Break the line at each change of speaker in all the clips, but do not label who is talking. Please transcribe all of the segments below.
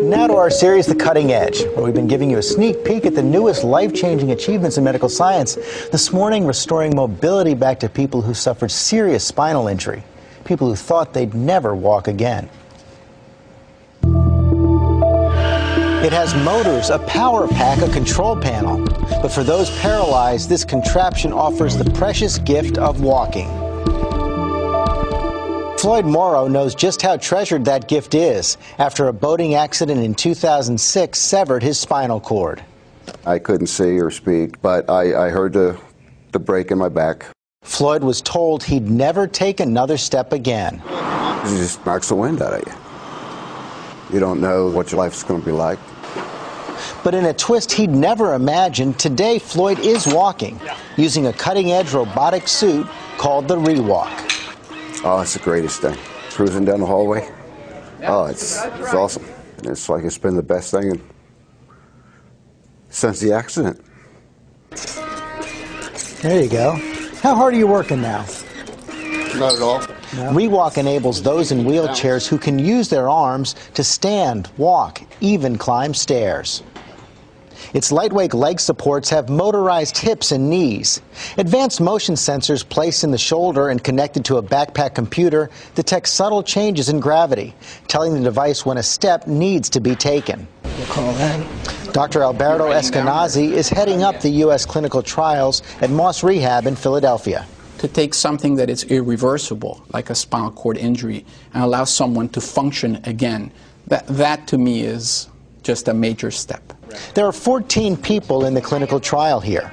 Now to our series, The Cutting Edge, where we've been giving you a sneak peek at the newest life-changing achievements in medical science. This morning, restoring mobility back to people who suffered serious spinal injury, people who thought they'd never walk again. It has motors, a power pack, a control panel. But for those paralyzed, this contraption offers the precious gift of walking. Floyd Morrow knows just how treasured that gift is after a boating accident in 2006 severed his spinal cord.
I couldn't see or speak, but I heard the break in my back.
Floyd was told he'd never take another step again.
It just knocks the wind out of you. You don't know what your life's going to be like.
But in a twist he'd never imagined, today Floyd is walking using a cutting-edge robotic suit called the ReWalk.
Oh, it's the greatest thing. Cruising down the hallway. Oh, it's awesome. It's like it's been the best thing since the accident.
There you go. How hard are you working now?
Not at all.
No? ReWalk enables those in wheelchairs who can use their arms to stand, walk, even climb stairs. Its lightweight leg supports have motorized hips and knees. Advanced motion sensors placed in the shoulder and connected to a backpack computer detect subtle changes in gravity, telling the device when a step needs to be taken.
We'll call that.
Dr. Alberto Eskenazi is heading up the U.S. clinical trials at Moss Rehab in Philadelphia.
To take something that is irreversible, like a spinal cord injury, and allow someone to function again, that to me is just a major step.
There are 14 people in the clinical trial here.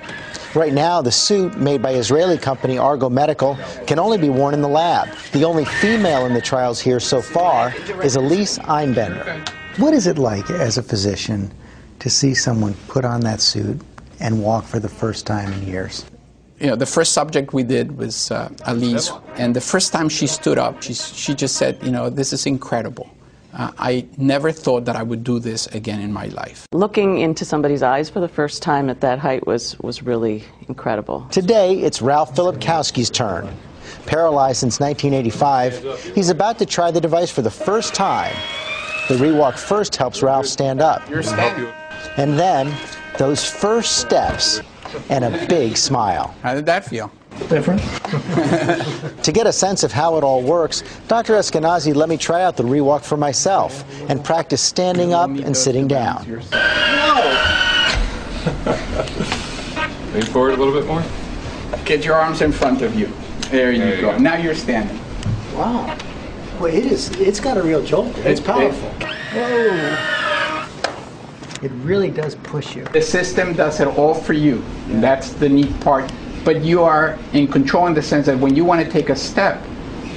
Right now, the suit, made by Israeli company Argo Medical, can only be worn in the lab. The only female in the trials here so far is Elise Einbender. What is it like as a physician to see someone put on that suit and walk for the first time in years?
You know, the first subject we did was Elise, and the first time she stood up, she just said, you know, this is incredible. I never thought that I would do this again in my life.
Looking into somebody's eyes for the first time at that height was really incredible.
Today, it's Ralph Filipkowski's turn. Paralyzed since 1985, he's about to try the device for the first time. The ReWalk first helps Ralph stand up. And then, those first steps and a big smile.
How did that feel?
Different.
To get a sense of how it all works, Dr. Eskenazi let me try out the ReWalk for myself and practice standing up and sitting down.
Lean forward a little bit more.
Get your arms in front of you. There you go. Now you're standing.
Wow. Well, it's got a real jolt. It's powerful. Whoa. It really does push you.
The system does it all for you. And that's the neat part. But you are in control in the sense that when you want to take a step,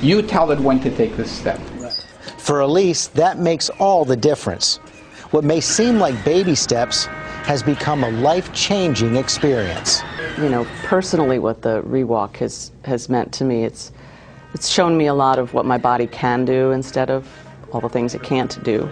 you tell it when to take the step.
For Elise, that makes all the difference. What may seem like baby steps has become a life-changing experience.
You know, personally what the ReWalk has meant to me, it's shown me a lot of what my body can do instead of all the things it can't do.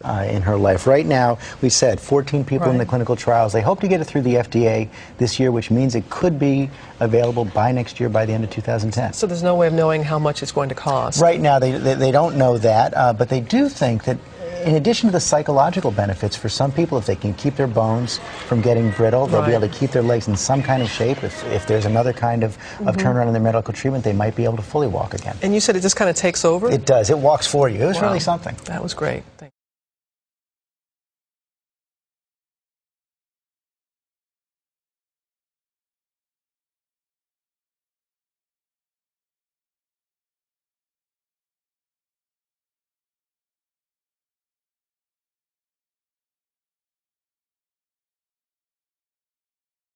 In her life. Right now, we said 14 people in the clinical trials. They hope to get it through the FDA this year, which means it could be available by next year, by the end of 2010.
So there's no way of knowing how much it's going to cost?
Right now, they don't know that, but they do think that in addition to the psychological benefits, for some people, if they can keep their bones from getting brittle, they'll be able to keep their legs in some kind of shape. If there's another kind of turnaround in their medical treatment, they might be able to fully walk again.
And you said it just kind of takes over?
It does. It walks for you. It was really something.
That was great. Thank you.